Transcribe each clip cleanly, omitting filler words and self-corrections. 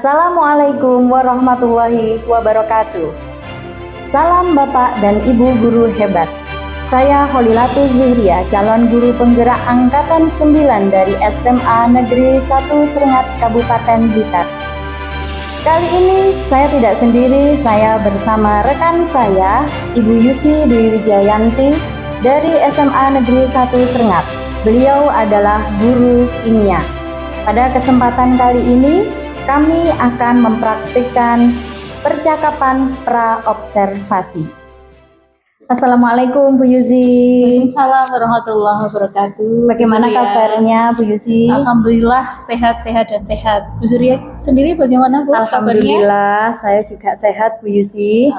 Assalamualaikum warahmatullahi wabarakatuh. Salam Bapak dan Ibu guru hebat. Saya Holilatul Zuhria, calon guru penggerak angkatan 9 dari SMA Negeri 1 Serengat, Kabupaten Blitar. Kali ini saya tidak sendiri, saya bersama rekan saya, Ibu Yusi Dwi Wijayanti dari SMA Negeri 1 Serengat. Beliau adalah guru kimia. Pada kesempatan kali ini, kami akan mempraktikkan percakapan praobservasi. Assalamualaikum Bu Yusi. Waalaikumsalam warahmatullahi wabarakatuh. Bagaimana kabarnya Bu Yusi? Alhamdulillah sehat-sehat dan sehat. Bu Zuria sendiri bagaimana Bu Alhamdulillah kabarnya? saya juga sehat Bu Yusi.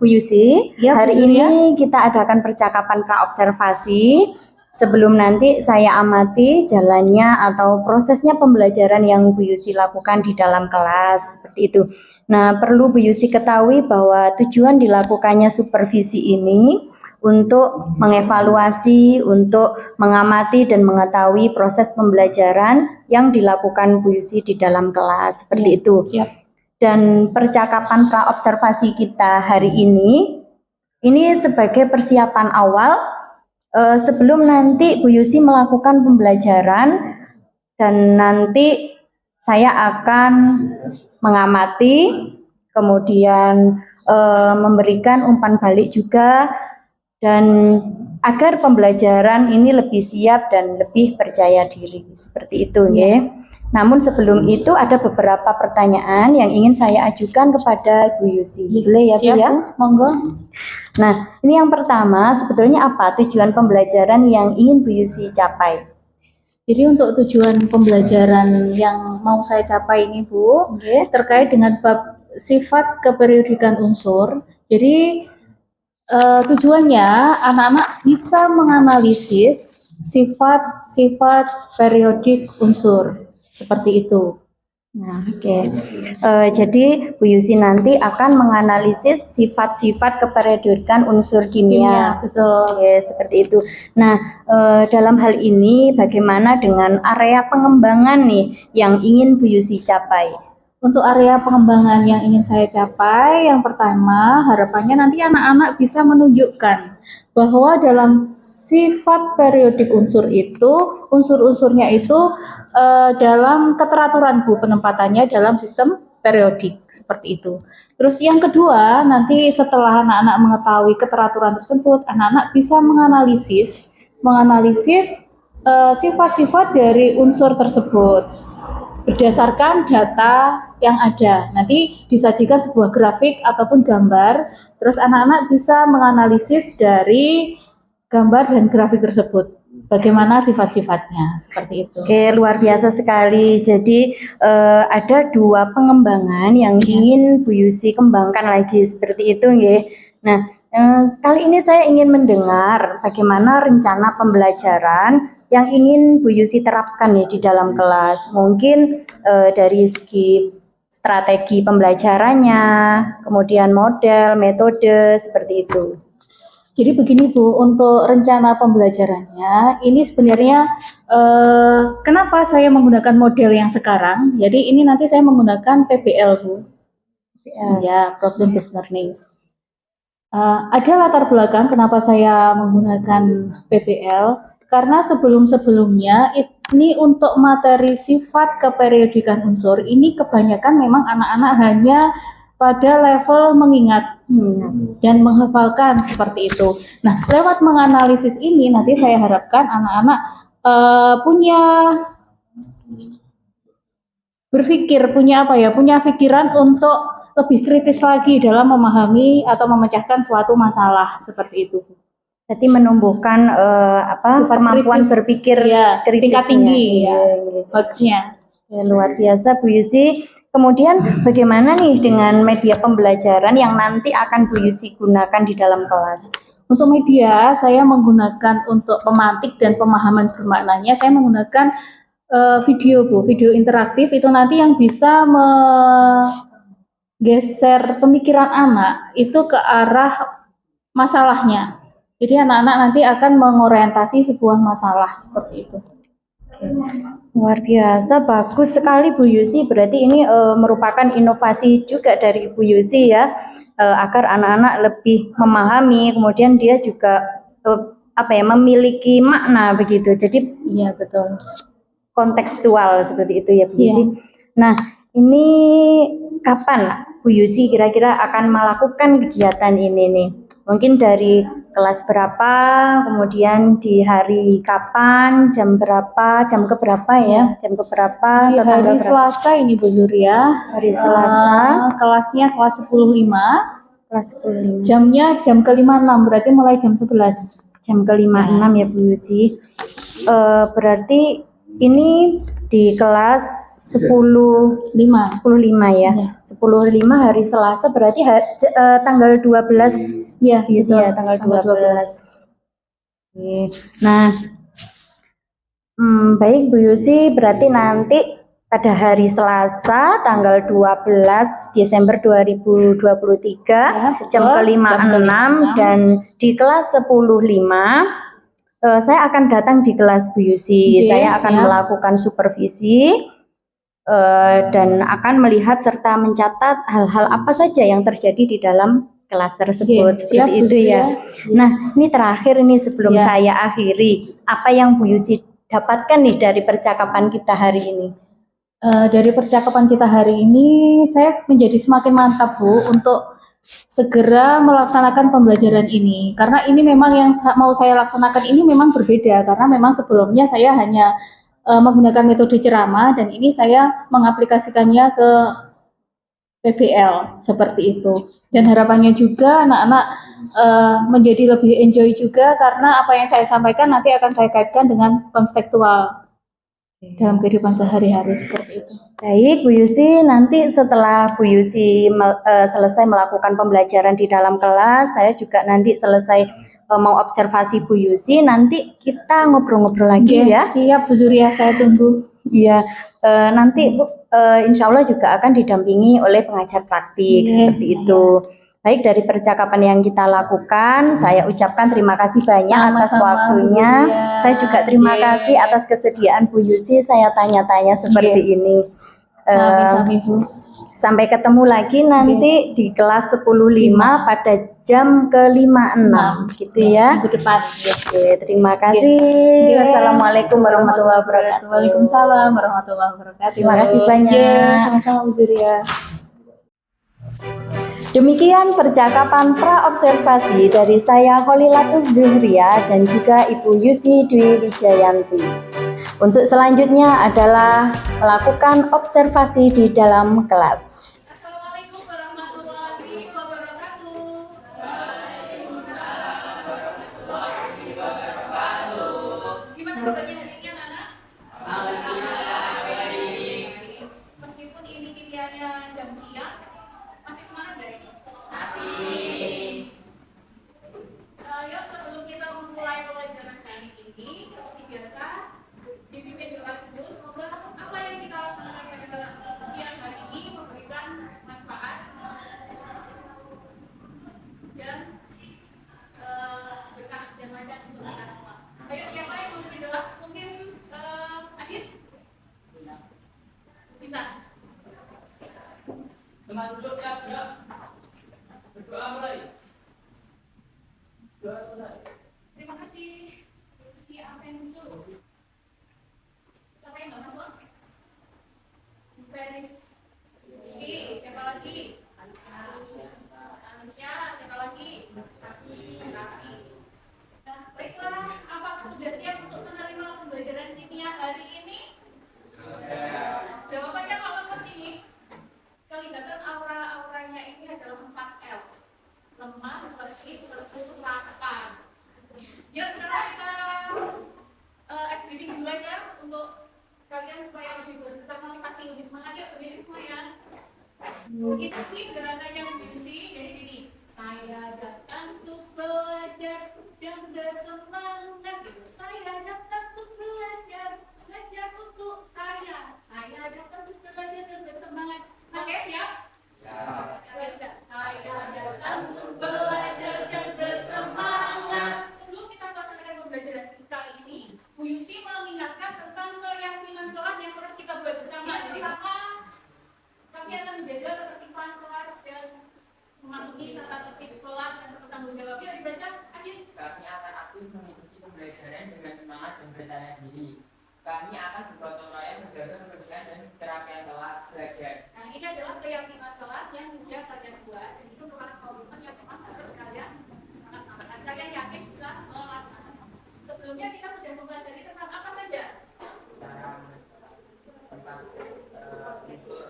Bu Yusi, Ya, hari Bu Zuria. ini kita adakan percakapan praobservasi. Sebelum nanti saya amati jalannya atau prosesnya pembelajaran yang Bu Yusi lakukan di dalam kelas, seperti itu. Nah, perlu Bu Yusi ketahui bahwa tujuan dilakukannya supervisi ini untuk mengevaluasi, untuk mengamati dan mengetahui proses pembelajaran yang dilakukan Bu Yusi di dalam kelas, seperti Ya, itu. siap. Dan percakapan praobservasi kita hari ini sebagai persiapan awal sebelum nanti Bu Yusi melakukan pembelajaran, dan nanti saya akan mengamati, kemudian memberikan umpan balik juga, dan agar pembelajaran ini lebih siap dan lebih percaya diri, seperti itu ya. Namun sebelum itu ada beberapa pertanyaan yang ingin saya ajukan kepada Bu Yusi. Boleh ya Bu Siap, ya? Bu, monggo. Nah, ini yang pertama, sebetulnya apa tujuan pembelajaran yang ingin Bu Yusi capai? Jadi untuk tujuan pembelajaran yang mau saya capai ini Bu, terkait dengan bab sifat keperiodikan unsur. Jadi tujuannya anak-anak bisa menganalisis sifat-sifat periodik unsur seperti itu. Nah, oke. Jadi Bu Yusi nanti akan menganalisis sifat-sifat keperiodikan unsur kimia. Betul. Oke, seperti itu. Nah, dalam hal ini bagaimana dengan area pengembangan nih yang ingin Bu Yusi capai? Untuk area pengembangan yang ingin saya capai, yang pertama harapannya nanti anak-anak bisa menunjukkan bahwa dalam sifat periodik unsur itu, unsur-unsurnya itu dalam keteraturan Bu, penempatannya dalam sistem periodik, seperti itu. Terus yang kedua, nanti setelah anak-anak mengetahui keteraturan tersebut, anak-anak bisa menganalisis sifat-sifat dari unsur tersebut berdasarkan data yang ada. Nanti disajikan sebuah grafik ataupun gambar, terus anak-anak bisa menganalisis dari gambar dan grafik tersebut bagaimana sifat-sifatnya, seperti itu. Oke, luar biasa sekali. Jadi ada dua pengembangan yang ingin Bu Yusi kembangkan lagi, seperti itu ya. Nah, kali ini saya ingin mendengar bagaimana rencana pembelajaran yang ingin Bu Yusi terapkan nih di dalam kelas. Mungkin dari segi strategi pembelajarannya, kemudian model, metode, seperti itu. Jadi begini Bu, untuk rencana pembelajarannya, ini sebenarnya kenapa saya menggunakan model yang sekarang? Jadi ini nanti saya menggunakan PBL Bu, ya, Problem Based Learning. Ada latar belakang kenapa saya menggunakan PBL, karena sebelum-sebelumnya ini untuk materi sifat keperiodikan unsur, ini kebanyakan memang anak-anak hanya pada level mengingat dan menghafalkan seperti itu. Nah, lewat menganalisis ini nanti saya harapkan anak-anak punya pikiran untuk lebih kritis lagi dalam memahami atau memecahkan suatu masalah seperti itu. Jadi menumbuhkan kemampuan kritis, berpikir kritisnya. Tingkat tinggi bagusnya. Ya, luar biasa Bu Yusi. Kemudian bagaimana nih dengan media pembelajaran yang nanti akan Bu Yusi gunakan di dalam kelas? Untuk media saya menggunakan untuk pemantik dan pemahaman bermaknanya, saya menggunakan video Bu, video interaktif itu nanti yang bisa geser pemikiran anak itu ke arah masalahnya. Jadi anak-anak nanti akan mengorientasi sebuah masalah seperti itu. Luar biasa, bagus sekali Bu Yusi. Berarti ini merupakan inovasi juga dari Bu Yusi ya, agar anak-anak lebih memahami, kemudian dia juga memiliki makna begitu. Jadi Iya, betul. kontekstual seperti itu ya Bu Iya. Yusi. Nah, ini kapan Bu Yusi kira-kira akan melakukan kegiatan ini nih? Mungkin dari kelas berapa, kemudian di hari kapan, jam berapa, jam keberapa ya? Jam keberapa Di atau tanggal hari berapa? Selasa ini Bu Surya. Hari Selasa. Kelasnya kelas 10.5. Kelas 10. Jamnya jam ke-5.6, berarti mulai jam 11. Jam ke-5.6 ya Bu Yusi. Berarti ini di kelas 10.5 ya. 10.5 hari Selasa, berarti tanggal 12 ya, ya, tanggal 12. Oke. Nah, baik Bu Yusi, berarti nanti pada hari Selasa tanggal 12 Desember 2023 jam ke-5.6 dan di kelas 10.5 saya akan datang di kelas Bu Yusi. Saya akan melakukan supervisi dan akan melihat serta mencatat hal-hal apa saja yang terjadi di dalam kelas tersebut. Seperti itu ya. Nah, ini terakhir ini sebelum saya akhiri, apa yang Bu Yusi dapatkan nih dari percakapan kita hari ini? Dari percakapan kita hari ini, saya menjadi semakin mantap Bu untuk segera melaksanakan pembelajaran ini, karena ini memang yang mau saya laksanakan ini memang berbeda, karena memang sebelumnya saya hanya menggunakan metode ceramah dan ini saya mengaplikasikannya ke PBL seperti itu. Dan harapannya juga anak-anak menjadi lebih enjoy juga, karena apa yang saya sampaikan nanti akan saya kaitkan dengan konstekstual dalam kehidupan sehari-hari seperti itu. Baik Bu Yusi, nanti setelah Bu Yusi selesai melakukan pembelajaran di dalam kelas, saya juga nanti selesai mau observasi Bu Yusi, nanti kita ngobrol-ngobrol lagi ya. Siap Bu Surya, saya tunggu. Iya, nanti Bu, insya Allah juga akan didampingi oleh pengajar praktik seperti itu. Baik, dari percakapan yang kita lakukan, saya ucapkan terima kasih banyak atas waktunya. Saya juga terima kasih atas kesediaan Bu Yusi saya tanya-tanya seperti ini. Sami-sami Bu. Sampai ketemu lagi nanti di kelas 10.5 pada jam ke-5.6 gitu ya. Minggu depan. Oke, terima kasih. Wassalamualaikum warahmatullahi wabarakatuh. Waalaikumsalam warahmatullahi wabarakatuh. Terima kasih banyak. Sama-sama Bu Surya. Demikian percakapan pra-observasi dari saya Holilatus Zuhria dan juga Ibu Yusi Dwi Wijayanti. Untuk selanjutnya adalah melakukan observasi di dalam kelas. Assalamualaikum warahmatullahi wabarakatuh. Waalaikumsalam warahmatullahi wabarakatuh. Gimana kabarnya hari ini anak-anak? Alhamdulillah baik. Meskipun ini pilihannya jam siang, masih semangat gak ini? Masih. Yuk sebelum kita memulai pelajaran hari ini, seperti biasa, dipimpin doa dulu. Semoga apa yang kita laksanakan pada siang hari ini memberikan manfaat dan berkah dan lancar untuk kita semua. Ayo, siapa yang mau memberi doa? Mungkin Adit? Kita. Teman duduk siap, siap. Berdoa mulai. Doa selesai. Terima kasih. Si Aven dulu. Siapa yang nggak masuk? Feris. Siapa lagi? Anisya. Siapa lagi? Raffi. Nah, baiklah. Apakah sudah siap untuk menerima pembelajaran kimia hari ini? Jawabannya kalau lemes ini. Kelihatan aura-auranya ini adalah 4L. Lemah, letih, lepuh, lapar. Yuk sekarang kita ice breathing dulu aja untuk kalian supaya lebih termotivasi, lebih semangat. Yuk berdiri semuanya. Ikuti gerakan yang diusi. Jadi gini, saya datang untuk belajar dan bersemangat. Saya datang untuk belajar untuk saya. Saya datang untuk belajar dan bersemangat. Oke, siap? Ya. Saya datang untuk belajar dan bersemangat. Sebelum kita melaksanakan pembelajaran kali ini, Bu Yusi mengingatkan tentang memenuhi tata tertib sekolah dan bertanggung jawab. Yuk dibaca, Adit. Kami akan aktif mengikuti pembelajaran dengan semangat dan percaya diri. Kami akan bergotong royong menjaga kebersihan dan kerapian kelas belajar. Nah, ini adalah keyakinan kelas yang sudah kalian buat, dan itu merupakan komitmen yang memang harus kalian laksanakan. Kalian yakin bisa melaksanakan. Sebelumnya kita sudah mempelajari tentang apa saja? Cara tempat unsur.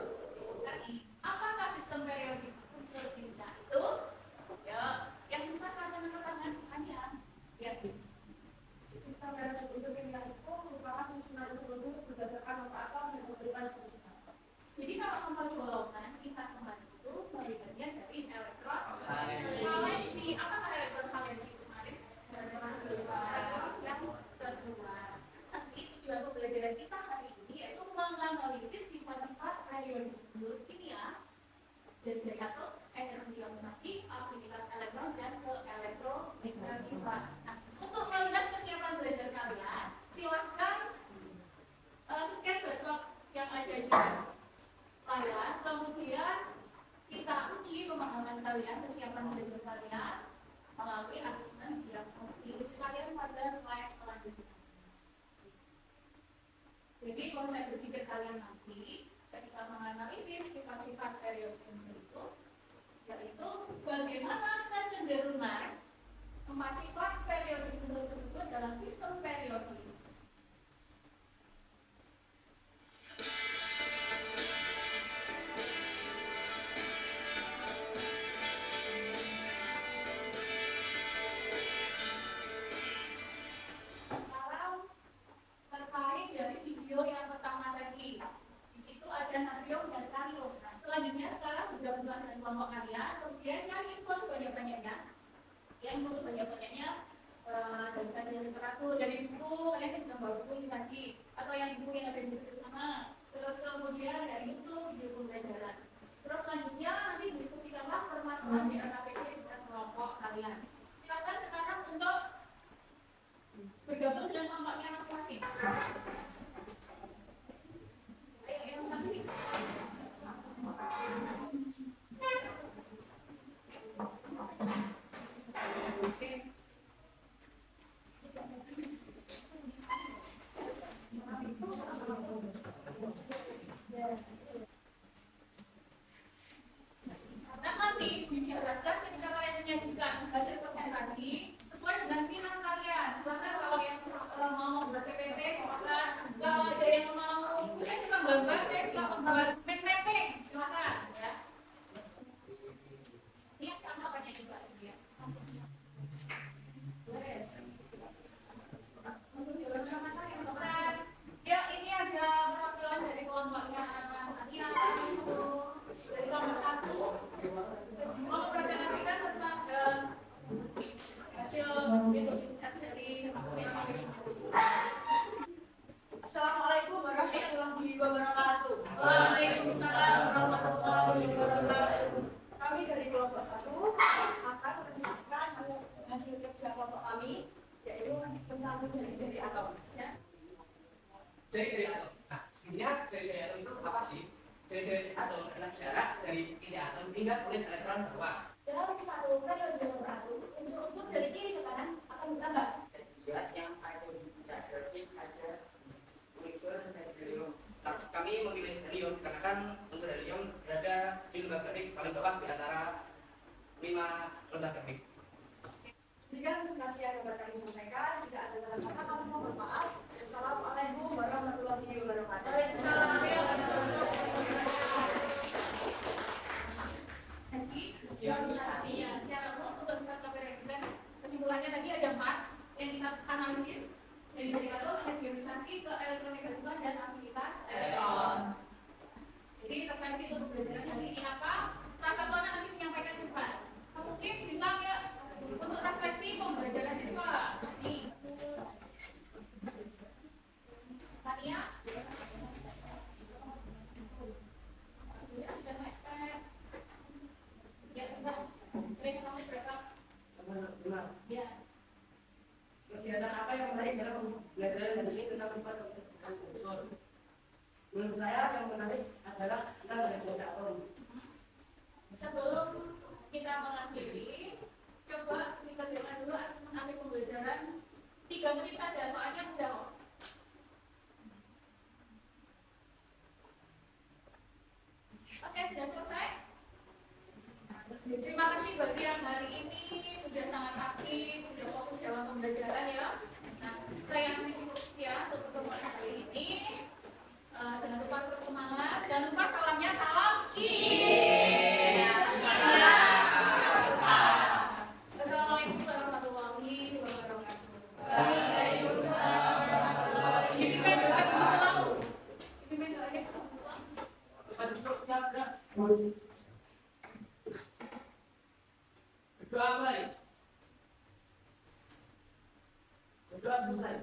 Tadi, apakah sistem periodik unsur pindah itu? Ya, yang bisa saya dengan tangan hanya ya. Sistem periodik unsur pindah itu merupakan susunan unsur-unsur berdasarkan letak atom dan memberikan solusi. Jadi kalau memperjualkan kita kemarin itu melihatnya dari elektron valensi. Apakah elektron valensi kemarin? Yang kedua. Nanti tujuan pembelajaran kita hari ini yaitu menganalisis sifat-sifat periodik unsur kimia jadi atau energi ionisasi, aktivitas elektron dan ke elektronegatifan. Nah, untuk melihat kesiapan belajar kalian, silakan scan barcode yang ada di layar, kemudian kita uji pemahaman kalian, kesiapan belajar kalian melalui asesmen diagnostik kalian pada slide selanjutnya. Jadi konsep berpikir kalian nanti ketika menganalisis sifat-sifat periodik unsur itu, yaitu bagaimana kecenderungan empat sifat periodik unsur tersebut dalam sistem periodik. Kalau terkait dari video yang pertama tadi, di situ ada natrium dan kalium. Nah, selanjutnya sekarang bergabunglah dengan kelompok kalian, kemudian cari info sebanyak-banyaknya. Ya, info sebanyak-banyaknya dari kajian literatur, dari buku, kalian kan juga bawa buku ini tadi, atau yang buku yang ada di sebelah sana. Terus kemudian dari YouTube, video pembelajaran. Terus selanjutnya nanti diskusikanlah permasalahan di LKPD dengan kelompok kalian. Silakan sekarang untuk bergabung dengan kelompoknya masing-masing. Ayo, yang satu ini. Nah, nanti disyaratkan ketika kalian menyajikan hasil presentasi sesuai dengan minat kalian. Silakan kalau yang mau membuat PPT, silakan. Kalau ada yang mau, saya suka gambar, saya suka membuat mapping, silakan ya. Ini sama banyak juga ya. Ya, ini ada perwakilan dari kelompoknya Tania, itu dari kelompok 1 mau mempresentasikan tentang hasil dari Assalamualaikum warahmatullahi wabarakatuh. Waalaikumsalam warahmatullahi wabarakatuh. Kami dari kelompok 1 akan menjelaskan hasil kerja kelompok kami, yaitu tentang jari-jari atom. Ya. Jari-jari atom. Nah, sebenarnya jari-jari atom itu apa sih? Jari-jari atom adalah jarak dari inti atom hingga kulit elektron bawah. Dalam satu periode yang baru, unsur-unsur dari kiri ke kanan akan bertambah. Setiap yang ada di periodic ada unsur helium. Kami memilih helium karena kan unsur helium berada di lembah keramik paling bawah di antara 5 lembah keramik. Demikian presentasi yang dapat kami sampaikan. Jika ada kata-kata kami mohon maaf. Assalamualaikum warahmatullahi wabarakatuh. Waalaikumsalam warahmatullahi wabarakatuh. Nanti ionisasi ya, secara umum untuk sifat periodik dan kesimpulannya tadi ada 4 yang kita analisis dari atom, ionisasi ke elektronegatifan dan aktivitas elektron. Jadi referensi untuk pembelajaran hari ini apa? Salah satu anak nanti menyampaikan di depan. Mungkin bilang ya untuk refleksi pembelajaran siswa. Nih. Tania. Ya, sudah mepet. Ya, udah. Sering kamu berapa? Ya. Kegiatan apa yang menarik dalam pembelajaran hari ini tentang sifat unsur? Menurut saya yang menarik adalah tentang jari atom. Sebelum kita mengenal diri. Coba dikerjakan dulu asesmen akhir pembelajaran 3 menit saja, soalnya mudah kok. Oke, sudah selesai. Terima kasih bagi yang hari ini sudah sangat aktif, sudah fokus dalam pembelajaran ya. Nah, saya cukup ya untuk pertemuan kali ini. Jangan lupa tetap semangat. Jangan lupa salamnya salam Assalamualaikum warahmatullahi wabarakatuh. Waalaikumsalam warahmatullahi wabarakatuh. Ini doanya. Berdoa mulai. Berdoa selesai.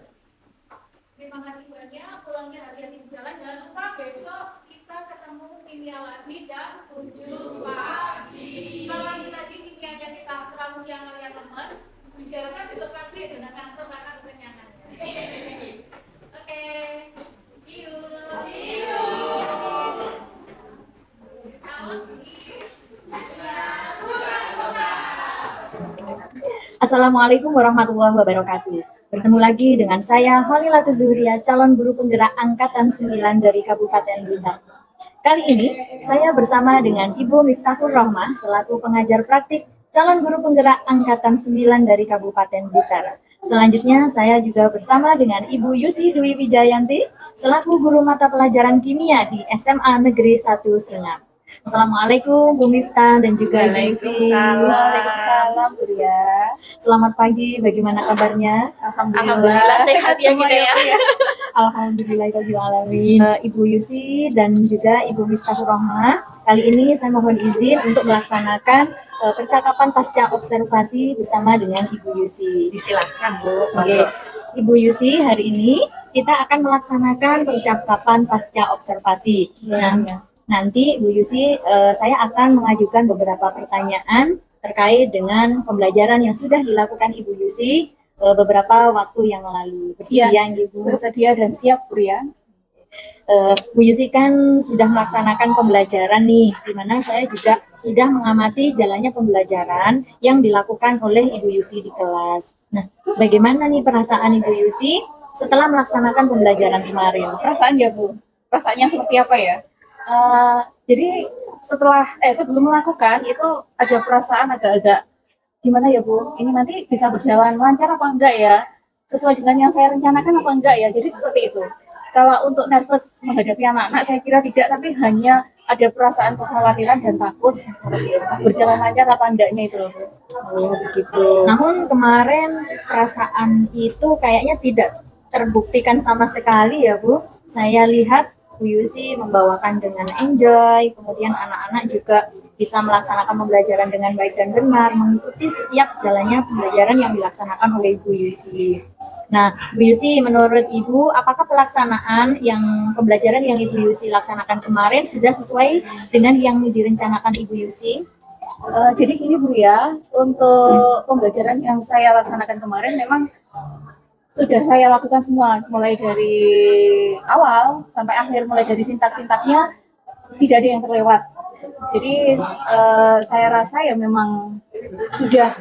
Terima kasih banyak. Pulangnya hati-hati di jalan. Jangan lupa besok kita ketemu kimia lagi jam 7 pagi. Kalau tadi kimianya kita terlalu siang kalian lemes, bicarakan besok pagi ya, jangan ngantuk karena kekenyangan. Oke, see you. See you. Salam Assalamualaikum warahmatullahi wabarakatuh. Bertemu lagi dengan saya Holilatus Zuhria, calon guru penggerak angkatan 9 dari Kabupaten Blitar. Kali ini saya bersama dengan Ibu Miftahul Rohmah selaku pengajar praktik calon guru penggerak angkatan 9 dari Kabupaten Blitar. Selanjutnya saya juga bersama dengan Ibu Yusi Dwi Wijayanti selaku guru mata pelajaran kimia di SMA Negeri 1 Sengam. Assalamualaikum Bu Miftah dan juga Ibu Yusi. Waalaikumsalam, Bu ya. Selamat pagi, bagaimana kabarnya? Alhamdulillah sehat ya kita ya. Alhamdulillahirrahmanirrahim. Ibu Yusi dan juga Ibu Miftahul Rohmah, kali ini saya mohon izin untuk melaksanakan percakapan pasca observasi bersama dengan Ibu Yusi. Silakan Bu. Oke, Ibu Yusi, hari ini kita akan melaksanakan percakapan pasca observasi. Nanti Bu Yusi, saya akan mengajukan beberapa pertanyaan terkait dengan pembelajaran yang sudah dilakukan Ibu Yusi beberapa waktu yang lalu. Bersedia Ibu? Bersedia dan siap Bu ya. Bu Yusi kan sudah melaksanakan pembelajaran nih, di mana saya juga sudah mengamati jalannya pembelajaran yang dilakukan oleh Ibu Yusi di kelas. Nah, bagaimana nih perasaan Ibu Yusi setelah melaksanakan pembelajaran kemarin? Perasaan ya Bu? Perasaannya seperti apa ya? Jadi sebelum melakukan itu ada perasaan agak-agak gimana ya Bu? Ini nanti bisa berjalan lancar apa enggak ya? Sesuai dengan yang saya rencanakan apa enggak ya? Jadi seperti itu. Kalau untuk nervous menghadapi anak-anak saya kira tidak, tapi hanya ada perasaan kekhawatiran dan takut berjalan lancar apa enggaknya itu loh Bu. Oh, begitu. Namun kemarin perasaan itu kayaknya tidak terbuktikan sama sekali ya Bu. Saya lihat Bu Yusi membawakan dengan enjoy, kemudian anak-anak juga bisa melaksanakan pembelajaran dengan baik dan benar, mengikuti setiap jalannya pembelajaran yang dilaksanakan oleh Ibu Yusi. Nah, Bu Yusi, menurut Ibu, apakah pelaksanaan pembelajaran yang Ibu Yusi laksanakan kemarin sudah sesuai dengan yang direncanakan Ibu Yusi? Jadi gini Bu ya, untuk pembelajaran yang saya laksanakan kemarin memang sudah saya lakukan semua, mulai dari awal sampai akhir, mulai dari sintak-sintaknya tidak ada yang terlewat. Jadi saya rasa ya memang sudah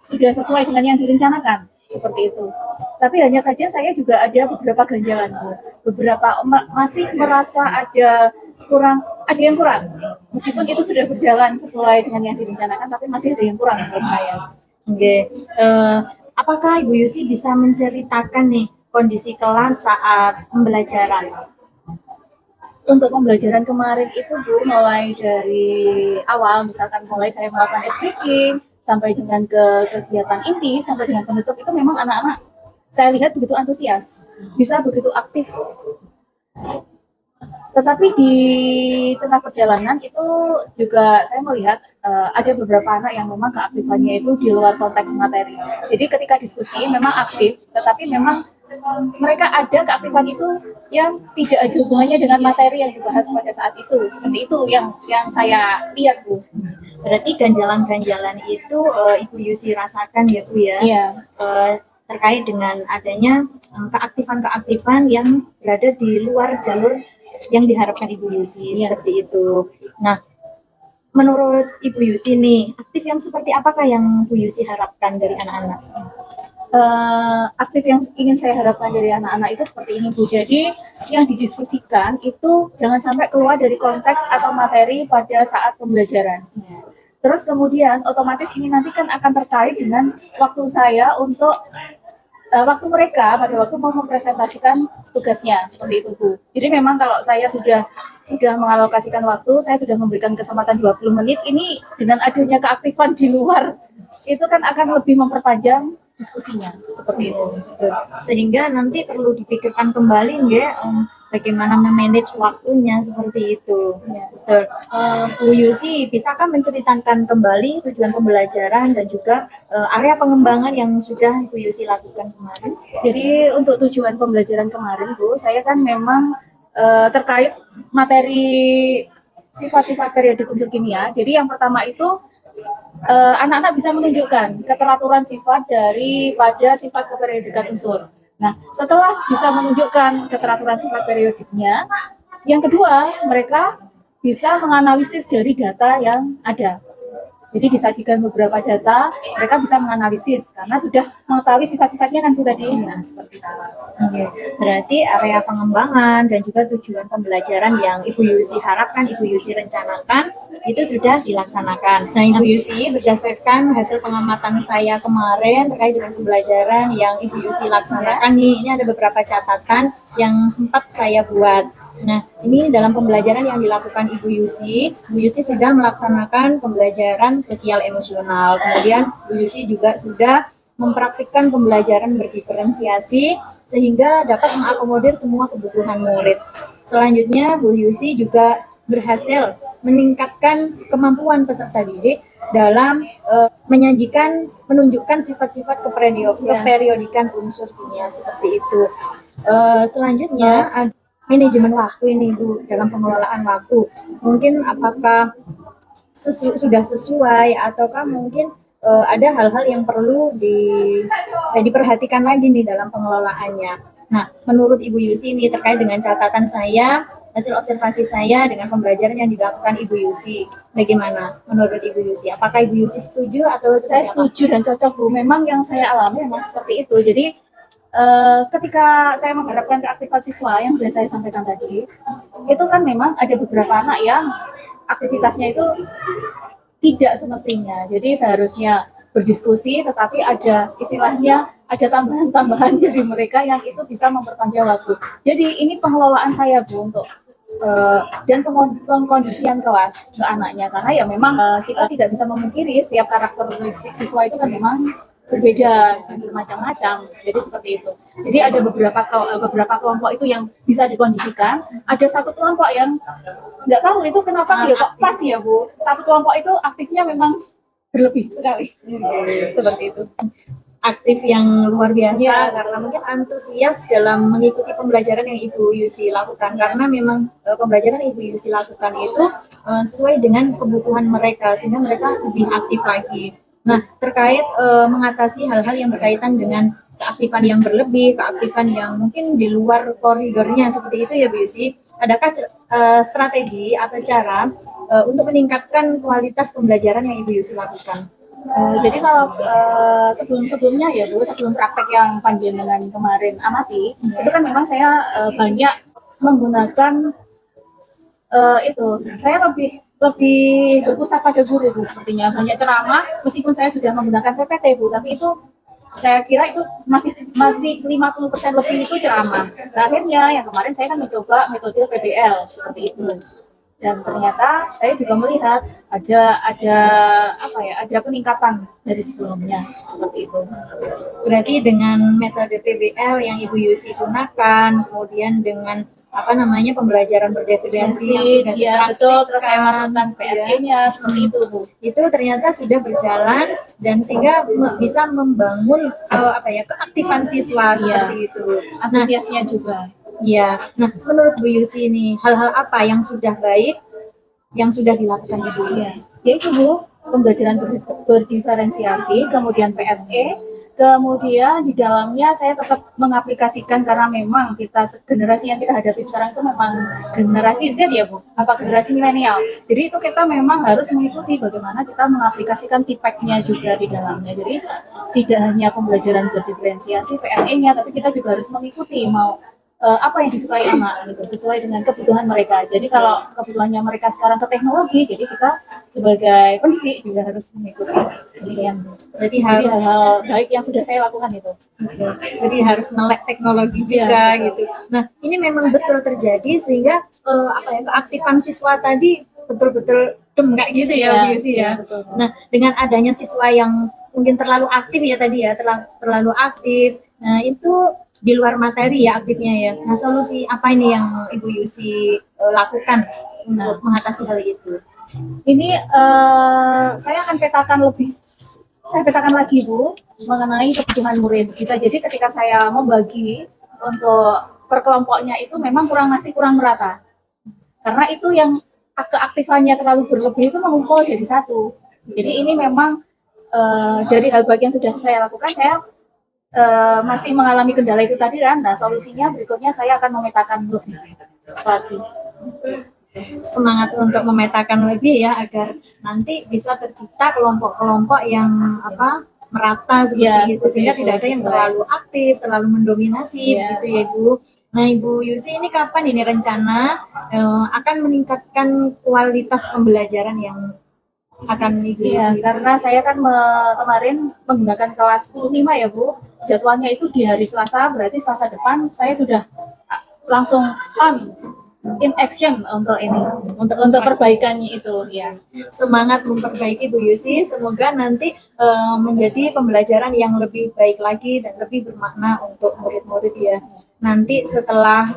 sesuai dengan yang direncanakan seperti itu. Tapi hanya saja saya juga ada beberapa ganjalan, beberapa masih merasa ada yang kurang. Meskipun itu sudah berjalan sesuai dengan yang direncanakan, tapi masih ada yang kurang menurut saya. Oke. Apakah Ibu Yusi bisa menceritakan nih kondisi kelas saat pembelajaran? Untuk pembelajaran kemarin itu Bu, mulai dari awal, misalkan mulai saya melakukan speaking, sampai dengan ke kegiatan inti, sampai dengan penutup, itu memang anak-anak saya lihat begitu antusias, bisa begitu aktif. Tetapi di tengah perjalanan itu juga saya melihat ada beberapa anak yang memang keaktifannya itu di luar konteks materi. Jadi ketika diskusi memang aktif, tetapi memang mereka ada keaktifan itu yang tidak ada hubungannya dengan materi yang dibahas pada saat itu. Seperti itu yang saya lihat Bu. Berarti ganjalan-ganjalan itu Ibu Yusi rasakan ya Bu ya? Iya. Terkait dengan adanya keaktifan-keaktifan yang berada di luar jalur yang diharapkan Ibu Yusi, seperti itu. Nah, menurut Ibu Yusi nih, aktif yang seperti apakah yang Bu Yusi harapkan dari anak-anak? Aktif yang ingin saya harapkan dari anak-anak itu seperti ini Bu. Jadi yang didiskusikan itu jangan sampai keluar dari konteks atau materi pada saat pembelajaran. Terus kemudian otomatis ini nanti kan akan terkait dengan waktu saya untuk waktu mereka pada waktu mau mempresentasikan tugasnya seperti itu Bu. Jadi memang kalau saya sudah mengalokasikan waktu, saya sudah memberikan kesempatan 20 menit, ini dengan adanya keaktifan di luar itu kan akan lebih memperpanjang diskusinya seperti itu. Sehingga nanti perlu dipikirkan kembali nggak bagaimana memanage waktunya seperti itu. Ya. Betul. Bu Yusi, bisakah menceritakan kembali tujuan pembelajaran dan juga area pengembangan yang sudah Bu Yusi lakukan kemarin? Jadi untuk tujuan pembelajaran kemarin Bu, saya kan memang terkait materi sifat-sifat periodik unsur kimia. Jadi yang pertama itu anak-anak bisa menunjukkan keteraturan sifat daripada sifat keperiodikan unsur. Nah, setelah bisa menunjukkan keteraturan sifat periodiknya, yang kedua mereka bisa menganalisis dari data yang ada. Jadi disajikan beberapa data, mereka bisa menganalisis karena sudah mengetahui sifat-sifatnya kan Bu tadi. Nah, seperti itu. Oke, berarti area pengembangan dan juga tujuan pembelajaran yang Ibu Yusi harapkan, Ibu Yusi rencanakan itu sudah dilaksanakan. Nah, Ibu Yusi, berdasarkan hasil pengamatan saya kemarin terkait dengan pembelajaran yang Ibu Yusi laksanakan nih, ini ada beberapa catatan yang sempat saya buat. Nah, ini dalam pembelajaran yang dilakukan Ibu Yusi sudah melaksanakan pembelajaran sosial emosional. Kemudian Ibu Yusi juga sudah mempraktikkan pembelajaran berdiferensiasi sehingga dapat mengakomodir semua kebutuhan murid. Selanjutnya, Bu Yusi juga berhasil meningkatkan kemampuan peserta didik dalam menunjukkan sifat-sifat keperiodikan unsur kimia seperti itu. Selanjutnya, ada manajemen waktu ini Bu, dalam pengelolaan waktu. Mungkin apakah sudah sesuai ataukah mungkin ada hal-hal yang perlu diperhatikan lagi nih dalam pengelolaannya. Nah, menurut Ibu Yusi ini terkait dengan catatan saya, hasil observasi saya dengan pembelajaran yang dilakukan Ibu Yusi, bagaimana menurut Ibu Yusi? Apakah Ibu Yusi setuju atau Saya setuju dan cocok Bu. Memang yang saya alami memang seperti itu. Jadi ketika saya mengharapkan keaktifan siswa yang sudah saya sampaikan tadi, itu kan memang ada beberapa anak yang aktivitasnya itu tidak semestinya. Jadi seharusnya berdiskusi, tetapi ada istilahnya ada tambahan-tambahan dari mereka yang itu bisa memperpanjang waktu. Jadi ini pengelolaan saya Bu untuk dan pengkondisian kelas ke anaknya, karena ya memang kita tidak bisa memungkiri setiap karakteristik siswa itu kan memang berbeda dan bermacam-macam. Jadi seperti itu. Jadi ada beberapa kelompok itu yang bisa dikondisikan. Ada satu kelompok yang nggak tahu itu kenapa ya kok pas ya Bu. Satu kelompok itu aktifnya memang berlebih sekali. Seperti itu. aktif yang luar biasa Ya. karena mungkin antusias dalam mengikuti pembelajaran yang Ibu Yusi lakukan, karena memang pembelajaran yang Ibu Yusi lakukan itu sesuai dengan kebutuhan mereka sehingga mereka lebih aktif lagi. Nah, terkait mengatasi hal-hal yang berkaitan dengan keaktifan yang berlebih, keaktifan yang mungkin di luar koridornya seperti itu ya Bu Yusi, adakah strategi atau cara untuk meningkatkan kualitas pembelajaran yang Ibu Yusi lakukan? Jadi kalau sebelum-sebelumnya ya Bu, sebelum praktek yang panjenengan kemarin amati, itu kan memang saya banyak menggunakan itu. Saya lebih berpusat pada guru Bu, sepertinya banyak ceramah, meskipun saya sudah menggunakan PPT Bu, tapi itu saya kira itu masih 50% lebih itu ceramah. Akhirnya yang kemarin saya kan mencoba metode PBL seperti itu. Dan ternyata saya juga melihat ada peningkatan dari sebelumnya seperti itu. Berarti dengan metode PBL yang Ibu Yusi gunakan, kemudian dengan pembelajaran berdiferensiasi yang sudah ya, dipraktik, betul, terus saya masukkan PSE-nya seperti itu Bu. Itu ternyata sudah berjalan dan sehingga bisa membangun keaktifan siswa seperti itu. Antusiasnya juga. Ya, nah menurut Bu Yusi ini hal-hal apa yang sudah baik yang sudah dilakukan Ibu Yusi? Yaitu Bu, pembelajaran berdiferensiasi, kemudian PSE, Kemudian di dalamnya saya tetap mengaplikasikan karena memang generasi yang kita hadapi sekarang itu memang generasi Z ya Bu, apa generasi milenial. Jadi itu kita memang harus mengikuti bagaimana kita mengaplikasikan TPEC-nya juga di dalamnya. Jadi tidak hanya pembelajaran berdiferensiasi PSE-nya, tapi kita juga harus mengikuti apa yang disukai anak gitu, sesuai dengan kebutuhan mereka. Jadi kalau kebutuhannya mereka sekarang ke teknologi, jadi kita sebagai pendidik juga harus mengikuti. Demikian. Berarti Jadi harus hal-hal baik yang sudah saya lakukan itu. jadi harus melek teknologi juga Iya, betul. gitu. Nah, ini memang betul terjadi sehingga apa ya keaktifan siswa tadi betul-betul kayak gitu ya, Iya, Bu Yusi iya, ya. betul. Nah, dengan adanya siswa yang mungkin terlalu aktif ya tadi ya, terlalu aktif. Nah, itu di luar materi ya aktifnya ya. Nah, solusi apa ini yang Ibu Yusi lakukan untuk mengatasi hal itu? Ini saya akan saya petakan lagi Bu mengenai kebutuhan murid. Bisa jadi ketika saya membagi untuk per kelompoknya itu memang masih kurang merata. Karena itu yang keaktifannya terlalu berlebih itu mengumpul jadi satu. Jadi ini memang dari hal bagian sudah saya lakukan, saya masih mengalami kendala itu tadi kan. Nah, solusinya berikutnya saya akan memetakan lebih lagi. Semangat untuk memetakan lebih ya agar nanti bisa tercipta kelompok-kelompok yang apa merata seperti Ya, itu sehingga tidak ada yang terlalu aktif, terlalu mendominasi Ya. gitu ya Ibu. Nah Ibu Yusi ini kapan ini rencana akan meningkatkan kualitas pembelajaran yang akan Ibu Iya, Yusi? karena saya kan kemarin menggunakan kelas 15 ya Bu. Jadwalnya itu di hari Selasa, berarti Selasa depan saya sudah langsung in action untuk ini, untuk perbaikannya itu ya. Semangat memperbaiki Bu Yusi, semoga nanti menjadi pembelajaran yang lebih baik lagi dan lebih bermakna untuk murid-murid ya. Nanti setelah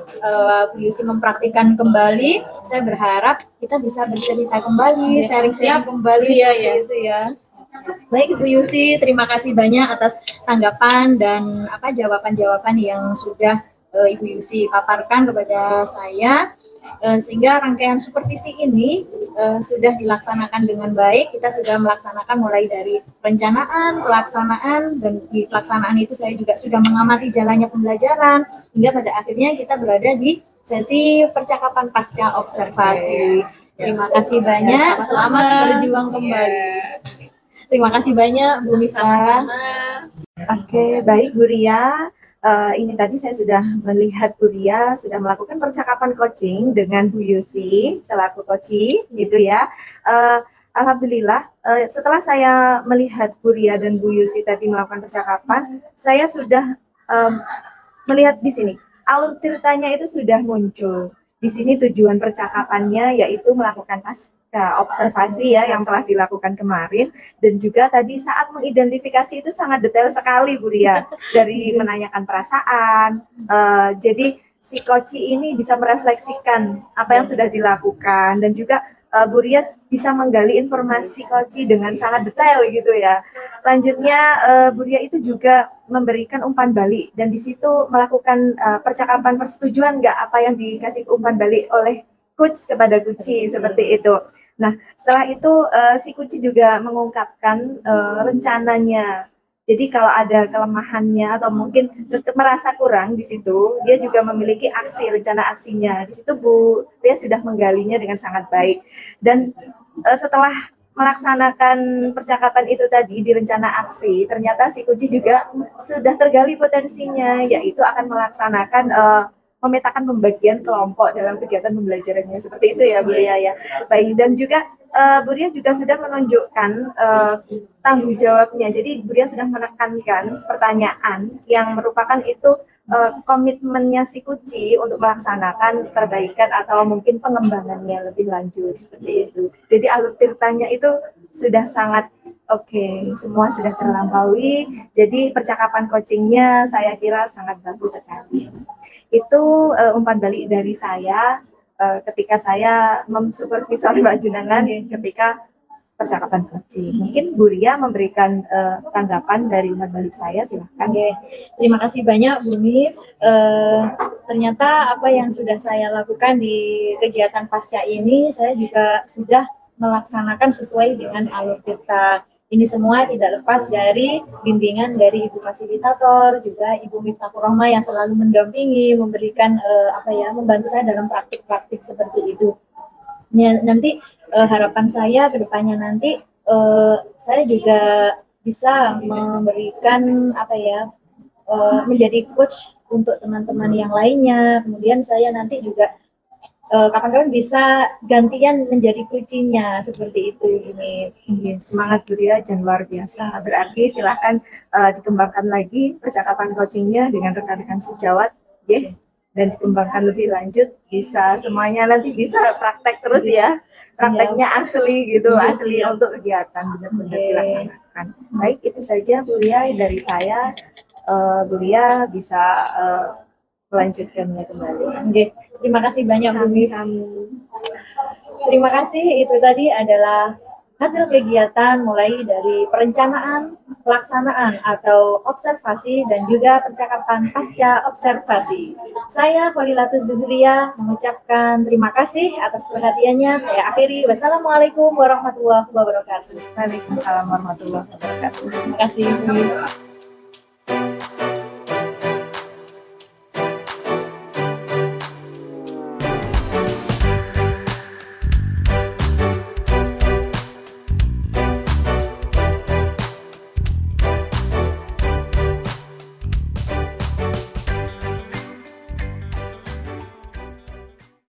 Bu Yusi mempraktikkan kembali, saya berharap kita bisa bercerita kembali, sharing-sharing kembali Iya, seperti ya. itu ya. Baik Ibu Yusi, terima kasih banyak atas tanggapan dan apa jawaban-jawaban yang sudah Ibu Yusi paparkan kepada saya. Sehingga rangkaian supervisi ini sudah dilaksanakan dengan baik. Kita sudah melaksanakan mulai dari perencanaan, pelaksanaan, dan di pelaksanaan itu saya juga sudah mengamati jalannya pembelajaran hingga pada akhirnya kita berada di sesi percakapan pasca observasi. Terima kasih banyak. Selamat berjuang kembali. Terima kasih banyak Bu Mifa. Oke, baik Bu Ria. Ini tadi saya sudah melihat Bu Ria sudah melakukan percakapan coaching dengan Bu Yusi selaku coaching gitu ya. Alhamdulillah, setelah saya melihat Bu Ria dan Bu Yusi tadi melakukan percakapan, saya sudah melihat di sini alur ceritanya itu sudah muncul. Di sini tujuan percakapannya yaitu melakukan pasca observasi ya yang telah dilakukan kemarin, dan juga tadi saat mengidentifikasi itu sangat detail sekali Bu Ria, dari menanyakan perasaan. Jadi si coach ini bisa merefleksikan apa yang sudah dilakukan, dan juga Bu Ria bisa menggali informasi coach dengan sangat detail gitu ya. Lanjutnya Bu Ria itu juga memberikan umpan balik, dan di situ melakukan percakapan persetujuan nggak apa yang dikasih umpan balik oleh coach kepada Kuci seperti itu. Nah, setelah itu si Kuci juga mengungkapkan rencananya. Jadi kalau ada kelemahannya atau mungkin tetap merasa kurang di situ, dia juga memiliki rencana aksinya. Di situ Bu Ria sudah menggalinya dengan sangat baik. Dan setelah melaksanakan percakapan itu tadi di rencana aksi, ternyata si Kuci juga sudah tergali potensinya, yaitu akan melaksanakan memetakan pembagian kelompok dalam kegiatan pembelajarannya. Seperti itu ya Bu Ria ya. Baik, dan juga Bu Ria juga sudah menunjukkan tanggung jawabnya. Jadi Bu Ria sudah menekankan pertanyaan yang merupakan itu komitmennya si Kuci untuk melaksanakan perbaikan atau mungkin pengembangannya lebih lanjut seperti itu. Jadi alur ceritanya itu sudah sangat oke, semua sudah terlampaui. Jadi percakapan coachingnya saya kira sangat bagus sekali. Itu umpan balik dari saya ketika saya mensupervisor Mbak Jenengan ketika percakapan coaching. Mungkin Bu Ria memberikan tanggapan dari umpan balik saya, silahkan. Terima kasih banyak Bu Mif. Ternyata apa yang sudah saya lakukan di kegiatan pasca ini, saya juga sudah melaksanakan sesuai dengan alur cerita. Ini semua tidak lepas dari bimbingan dari Ibu Fasilitator, juga Ibu Miftahur Rahma yang selalu mendampingi, memberikan membantu saya dalam praktik-praktik seperti itu. Nanti harapan saya ke depannya nanti saya juga bisa memberikan menjadi coach untuk teman-teman yang lainnya. Kemudian saya nanti juga kapan-kapan bisa gantian menjadi kucinya seperti itu ini. Iya, semangat Guria dan luar biasa. Berarti silahkan dikembangkan lagi percakapan coachingnya dengan rekan-rekan sejawat, ya, dan dikembangkan lebih lanjut. Bisa semuanya nanti bisa praktek terus ya, prakteknya asli gitu, asli untuk kegiatan benar-benar dilaksanakan. Baik, itu saja Guria dari saya. Guria bisa melanjutkannya kembali. Oke, terima kasih banyak Bu Mif. Sami-sami. Terima kasih, itu tadi adalah hasil kegiatan mulai dari perencanaan, pelaksanaan atau observasi dan juga percakapan pasca observasi. Saya Kholilatus Zuhriya mengucapkan terima kasih atas perhatiannya. Saya akhiri. Wassalamualaikum warahmatullahi wabarakatuh. Waalaikumsalam warahmatullahi wabarakatuh. Terima kasih.